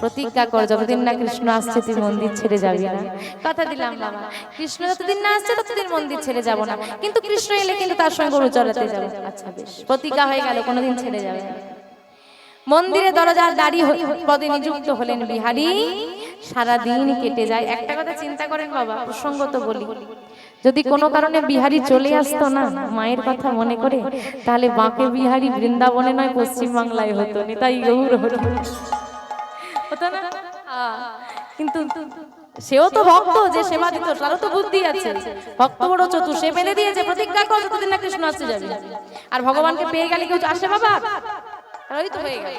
প্রতিজ্ঞা কর যতদিন না কৃষ্ণ আসছে তুই মন্দির ছেড়ে যাবি না। কথা দিলাম বাবা, কৃষ্ণ যতদিন না আসছে ততদিন মন্দির ছেড়ে যাব না, কিন্তু কৃষ্ণ এলে কিন্তু তার সঙ্গে গরু চড়াতে যাবো। আচ্ছা বেশ, প্রতিজ্ঞা হয়ে গেল, কোনোদিন ছেড়ে যাবে না। মন্দিরে দরজার দাঁড়ি পদে নিযুক্ত হলেন বিহারী। সারা দিন কেটে যায়। একটা কথা চিন্তা করেন বাবা, প্রসঙ্গত বলি, যদি কোনো কারণে বিহারী চলে আসতো না মায়ের কথা মনে করে, তাহলে বাঁকে বিহারী বৃন্দাবনে নয় পশ্চিম বাংলায় হতো, নিতাই গৌর হতো না। কিন্তু সেও তো ভক্ত, যে সেবা দিত তারও তো বুদ্ধি আছে। ভক্ত বড় চতুর, সে বেঁধে দিয়েছে প্রতিজ্ঞা কর যতদিন না কৃষ্ণ আসতে যাবে। আর ভগবানকে পেয়ে গেলে কেউ আসে বাবা, ওই তো হয়ে গেল।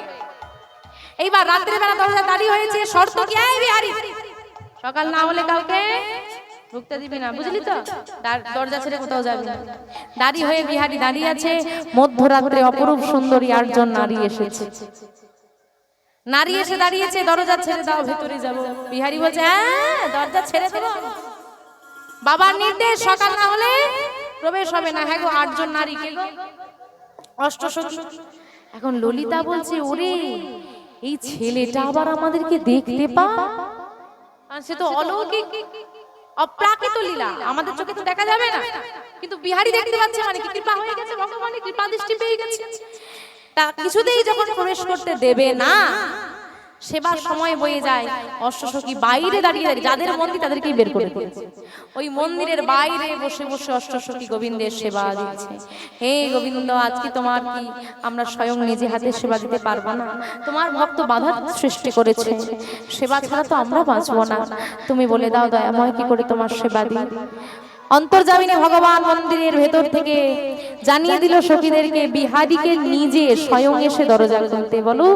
এইবার রাত্রে বেলা দরজা দাঁড়িয়ে হয়েছে, শর্ত কি এই বিহারী, সকাল না হলে কাউকে ঢুকতে দিবি না, বুঝলি তো? দরজা ছেড়ে কোথাও যাবি না। দাঁড়ি হয়ে বিহারী দাঁড়িয়ে আছে। মধ্যরাত্রে অপরূপ সুন্দরী 8 জন নারী এসেছে। নারী এসে দাঁড়িয়েছে, দরজা ছেড়ে দাও, ভেতরে যাব। বিহারী বলছে হ্যাঁ দরজা ছেড়ে দেব, বাবার নির্দেশ, সকাল না হলে প্রবেশ হবে না। হ্যাঁ গো, 8 জন নারী, কে গো? অষ্টসখী। এখন ললিতা বলছে ওরে এই ছেলেটা আবার আমাদেরকে দেখতে পা, সে তো অলৌকিক অপ্রাকৃত লীলা, আমাদের চোখে তো দেখা যাবে না, কিন্তু বিহারী দেখতে পাচ্ছে, মানে কি কৃপা হয়ে গেছে, ভগবানের কৃপা দৃষ্টি পেয়ে গেছে। তা কিছুতেই যখন প্রবেশ করতে দেবে না, সেবার সময় বয়ে যায়, অষ্টসখী বাইরে দাঁড়িয়ে দাঁড়িয়ে, যাদের মন্দির তাদেরকেই বের করে দিয়েছে, ওই মন্দিরের বাইরে বসে বসে অষ্টসখী গোবিন্দের সেবা দিচ্ছে। হে গোবিন্দ, আজকে তোমার কি আমরা স্বয়ং নিজে হাতে সেবা দিতে পারবো না? তোমার ভক্ত বাধা সৃষ্টি করেছে, সেবা ছাড়া তো আমরা বাঁচবো না, তুমি বলে দাও দয়াময় কি করে তোমার সেবা দিই। অন্তর্যামিনী ভগবান মন্দিরের ভেতর থেকে জানিয়ে দিল সখীদেরকে, বিহারীকে নিজে স্বয়ং এসে দরজা খুলতে বলো,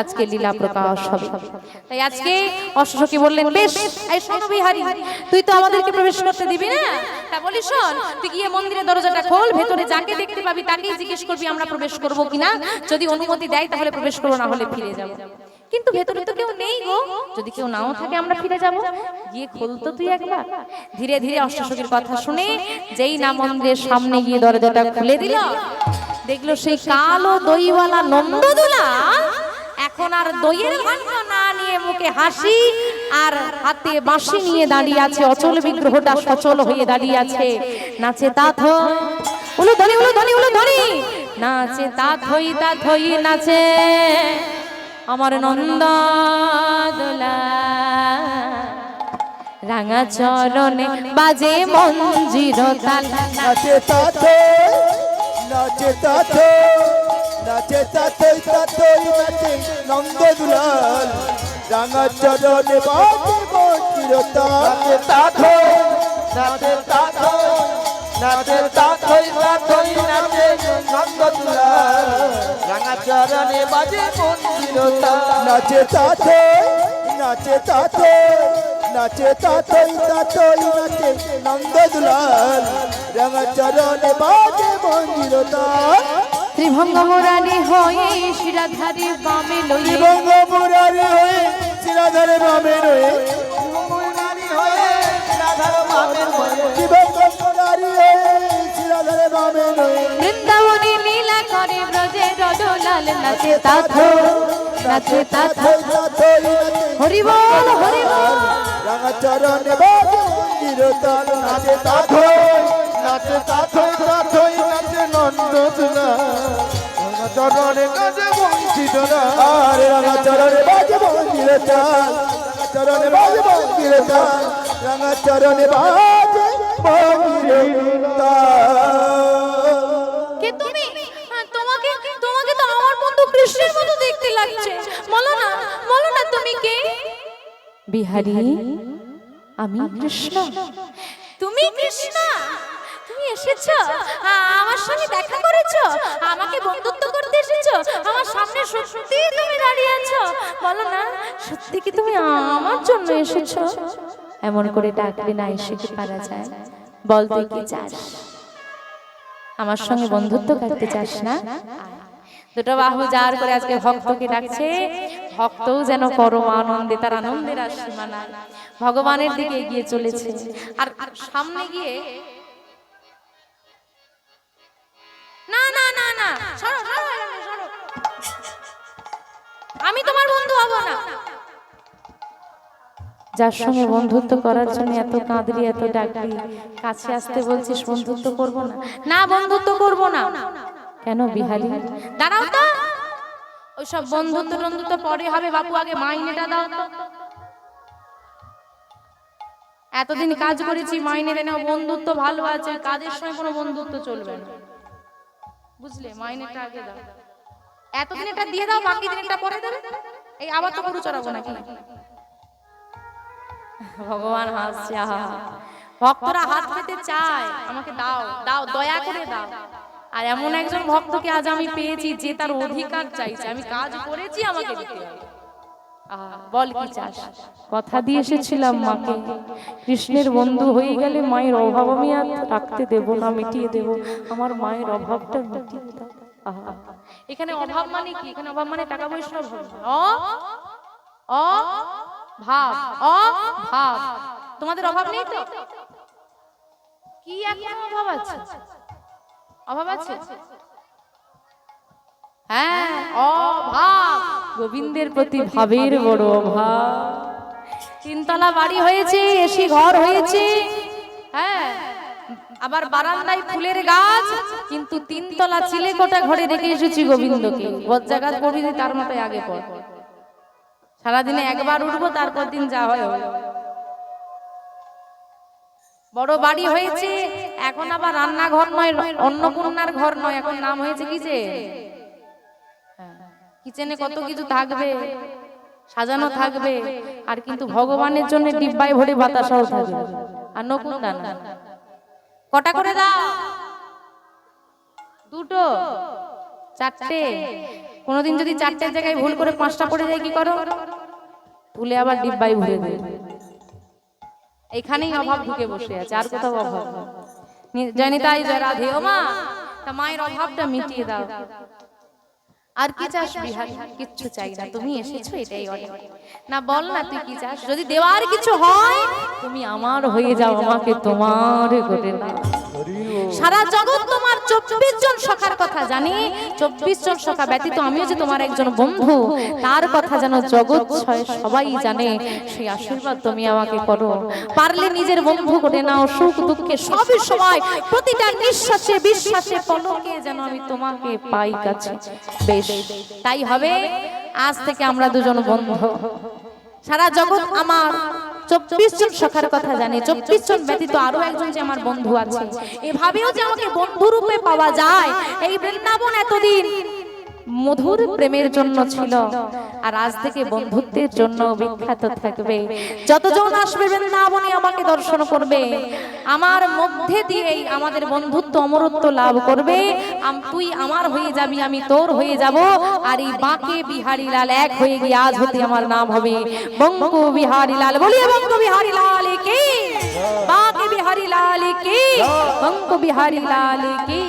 আজকে লীলা প্রকাশ হবে। তাই আজকে অষ্টসখী বললেন বেশ, এই শোনো বিহারী, তুই তো আমাদেরকে প্রবেশ করতে দিবি না, তা বলি শোন, তুই গিয়ে মন্দিরের দরজাটা খোল, ভেতরে যাকে দেখতে পাবি তাকেই জিজ্ঞেস করবি আমরা প্রবেশ করবো কিনা, যদি অনুমতি দেয় তাহলে প্রবেশ করবো, না হলে ফিরে যাবো। কিন্তু ভেতরে তো কেউ নেই গো, যদি কেউ নাও থাকে আমরা ফিরে যাব। গিয়ে খুলতো তুই একবার। ধীরে ধীরে অষ্টসখীর কথা শুনে যেই না মন্দিরের সামনে গিয়ে দরজাটা খুলে দিল, দেখলো সেই কালো দইওয়ালা নন্দদুলা এখন আর দইয়ের ভাণ্ড না নিয়ে মুখে হাসি আর হাতে বাঁশি নিয়ে দাঁড়িয়ে আছে। অচল বিগ্রহটা সচল হয়ে দাঁড়িয়ে আছে। নাচে তা থই, উলু ধনি উলু ধনি উলু ধনি, নাচে তা থই নাচে আমার নন্দদোলা, রাঙা চরণে বাজে মঞ্জির তাল। নাচে তা থই, নাচে তা থই, নাচে তা থই নাচে নন্দদুলাল, রাঙা চরণে বাজে মঞ্জির তাল। নাচে তা থই, নাচে তা থই, নাচে তা থই নাচে নন্দদুলাল, রাঙা চরণে বাজে মঞ্জির তাল। নাচে তা থই, নাচে তা থই, নাচে তা থই নাচে নন্দদুলাল, রাঙা চরণে বাজে মঞ্জির তাল। ত্রিভঙ্গ মুরারি হয়ে শিরাধারে বামে লয়ে, ত্রিভঙ্গ মুরারি হয়ে শিরাধারে বামে লয়ে, ত্রিভঙ্গ মুরারি হয়ে শিরাধারে বামে লয়ে, ত্রিভঙ্গ মুরারি হয়ে শিরাধারে বামে লয়ে, বৃন্দাবনে লীলা করে ব্রজে রডলাল। নাচে তা থই, নাচে তা থই, হরি বল হরি বল, রাঙা চরণে বাজে মঞ্জির তাল। নাচে তা থই, নাচে তা থই নাচে নন্দদুলাল, রাঙা চরণে বাজে মঞ্জির তাল। আরে রাঙা চরণে বাজে মঞ্জির তাল, রাঙা চরণে বাজে মঞ্জির তাল, রাঙা চরণে বাজে মঞ্জির তাল। কে তুমি? তোমাকে তোমাকে তো আমার বন্ধু কৃষ্ণের মতো দেখতে লাগছে, বলো না তুমি কে? বিহারী, আমি কৃষ্ণ। তুমি কৃষ্ণ? তুমি এসেছো, আমার সঙ্গে দেখা করেছো, আমাকে বন্ধুত্ব করতে এসেছো, আমার সামনে সত্যি তুমি দাঁড়িয়ে আছো, বলো না সত্যি কি তুমি আমার জন্য এসেছো? এমন করে ডাকলে না এসে কি পারা যায়? বল তুই কি চাস? আমার সঙ্গে বন্ধুত্ব করতে চাস না? দুটো বাহু জার করে আজকে ভক্তকে ডাকছে। ভক্তও যেন পরম আনন্দে, তার আনন্দের আর সীমা নাই, ভগবানের দিকে এগিয়ে চলেছে। আর সামনে গিয়ে না না না না, সরো সরো সরো, আমি তোমার বন্ধু হব না। যার সঙ্গে বন্ধুত্ব করার জন্য এত কাঁদলি এত ডাকলি, কাছে আসতে বলছিস বন্ধুত্ব করব না? না, বন্ধুত্ব করব না। কেন বিহারি? দাঁড়াও তো, ওইসব বন্ধুত্ব পরে হবে বাপু, আগে মাইনেটা দাও তো। এতদিন কাজ করেছি, মাইনে দেয় না। বন্ধুত্ব ভালো আছে, কাজের সময় কোনো বন্ধুত্ব চলবে না, বুঝলে? মাইনেটা আগে দাও। এতদিন এটা দিয়ে দাও, বাকি দিনটা পরে দেবে। এই আবার তো গরু চড়াবো নাকি? ভগবান হাসছে। ভক্তরা হাত পেতে চায়, আমাকে দাও দাও, দয়া করে দাও। আর এমন একজন ভক্তকে আজ আমি পেয়েছি যে তার অধিকার চাইছে। আমি কাজ করেছি, আমাকে দিতে হবে। বল কি চাস? কথা দিয়ে এসেছিলাম মাকে, কৃষ্ণের বন্ধু হয়ে গেলে মায়ের অভাব আমি আর রাখতে দেব না, মিটিয়ে দেব। আমার মায়ের অভাবটা মিটিয়ে দাও। এখানে অভাব মানে কি? এখানে অভাব মানে টাকা পয়সার অভাব না। ভাব, ভাব। তোমাদের অভাব নেই তো? কি এখন অভাব আছে? অভাব আছে? হ্যাঁ, অভাব। গোবিন্দের প্রতি ভাবের বড় অভাব। তিনতলা বাড়ি হয়েছে, এসি ঘর হয়েছে, হ্যাঁ, আবার বারান্দায় ফুলের গাছ, কিন্তু তিনতলা চিলেকোঠা ঘরে রেখে এসেছি গোবিন্দকে। বজ্জা গাছ পড়বি তার মতো আগে পড়। সারাদিনে একবার উঠবো, তারপর দিন যা হয়। বড় বাড়ি হয়েছে, এখন আবার রান্নাঘর নয়, অন্নপূর্ণার ঘর নয়, এখন নাম হয়েছে কি যে কিচেনে কত কিছু থাকবে, সাজানো থাকবে। আর কিন্তু ভগবানের জন্য ডিব্বায় ভরে বাতাসাও থাকবে। আর নকুন্দান কটা করে দাও? দুটো, চারটে। কোনোদিন যদি চারটের জায়গায় ভুল করে পাঁচটা পড়ে যায় কি করো? তুলে আবার ডিব্বায় ভরে দেয়। এখানেই অভাব ঢুকে বসে আছে, আর কোথাও অভাব জানি। তাই রাধে, ও মা, তা মায়ের অভাবটা মিটিয়ে দাও। আর কি চাস বিহারি? কিচ্ছু চাই না, তুমি এসেছো এটাই অনেক। না বল না তুই কি চাস? যদি দেওয়ার কিছু হয় তুমি আমার হয়ে যাও, আমাকে তোমার করে নাও। সারা জগৎ তোমার 24 জন সখার কথা জানি। 24 জন সখা ব্যতীত আমিও যে তোমার একজন বন্ধু, তার কথা যেন জগৎ সবাই জানে। সেই আশীর্বাদ তুমি আমাকে করো। পারলে নিজের বন্ধু করে নাও, সুখ দুঃখে সবই সময়, প্রতিটা নিঃশ্বাসে বিশ্বাসে পলকে যেন আমি তোমাকে পাই কাছে। বেশ, তাই হবে। আজ থেকে আমরা দুজন বন্ধু। সারা জগৎ আমার 24 জন সখার কথা জানে। 24 জন ব্যতীত আরো একজন যে আমার বন্ধু আছে, এভাবেও যে আমাকে বন্ধু রূপে পাওয়া যায়। এই বৃন্দাবন এতদিন মধুর প্রেমের জন্য ছিল, আর আজ থেকে বন্ধুত্বের জন্য বিখ্যাত থাকবে। যতজন আসবে বৃন্দাবনে আমাকে দর্শন করবে, আমার মধ্যে দিয়েই আমাদের বন্ধুত্ব অমরত্ব লাভ করবে। তুই আমার হয়ে যাবি, আমি তোর হয়ে যাব। আর এই বাঁকে বিহারী লাল এক হয়ে গিয়ে আজ হতে আমার নাম হবে বঙ্ক বিহারী লাল। বলিয়ে বঙ্ক বিহারী লাল কি, বাঁকে বিহারী লাল কি, বঙ্ক বিহারী লাল কি।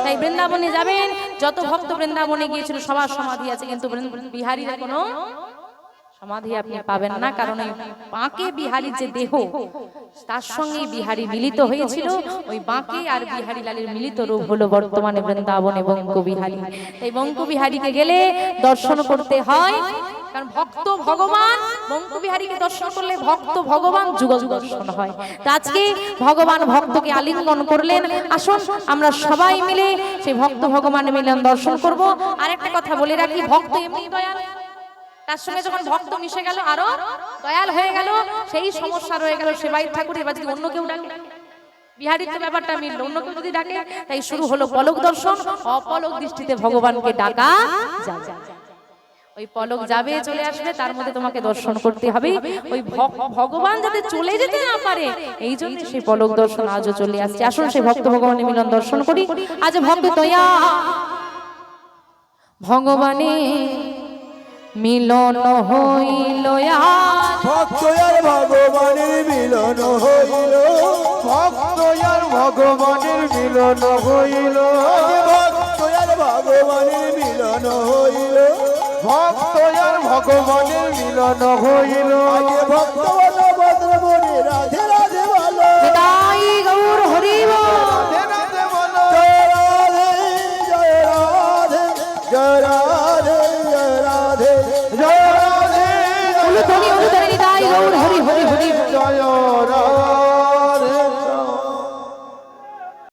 তাই বৃন্দাবনে যাবেন, যত ভক্ত বৃন্দাবনে গিয়েছিল সবার সমাধি আছে, কিন্তু বিহারীর কোনো সমাধি আপনি পাবেন না। কারণ ওই বাঁকে বিহারীর যে দেহ, তার সঙ্গে বিহারী মিলিত হয়েছিল। ওই বাঁকে আর বিহারী লালের মিলিত রূপ হলো বর্তমানে বৃন্দাবনে বঙ্ক বিহারী। তাই বঙ্ক বিহারীকে গেলে দর্শন করতে হয়, কারণ ভক্ত ভগবান। বঙ্ক বিহারীকে দর্শন করলে ভক্ত ভগবান যুগল দর্শন হয়। আজকে ভগবান ভক্তকে আলিঙ্গন করলেন। আসুন আমরা সবাই মিলে সেই ভক্ত ভগবান মিলন দর্শন করব। আর একটা কথা বলে রাখি, ভক্ত এমনি দয়াল, তার সঙ্গে যখন ভক্ত মিশে গেল আরো দয়াল হয়ে গেল। সেই সমস্যা রয়ে গেল সেবাই ঠাকুর। এবার যদি অন্য কেউ ডাকে, বিহারীর তো ব্যাপারটা মিলল, অন্য কেউ যদি ডাকে, তাই শুরু হলো পলক দর্শন। অপলক দৃষ্টিতে ভগবানকে ডাকা যায়। ওই পলক যাবে, চলে আসবে, তার মধ্যে তোমাকে দর্শন করতে হবে। ওই ভগবান যাতে চলে যেতে না পারে, এই জন্য সেই পলক দর্শন আজও চলে আসছে। আসুন সেই ভক্ত ভগবানের মিলন দর্শন করি। আজ ভক্ত দয়া ভগবানে মিলন হইল, ভক্ত আর ভগবানের মিলন হইল, ভক্ত আর ভগবানের মিলন হইল, ভক্ত আর ভগবানের মিলন হইল, ভক্ত আর ভগবানের মিলন হইল, ভক্ত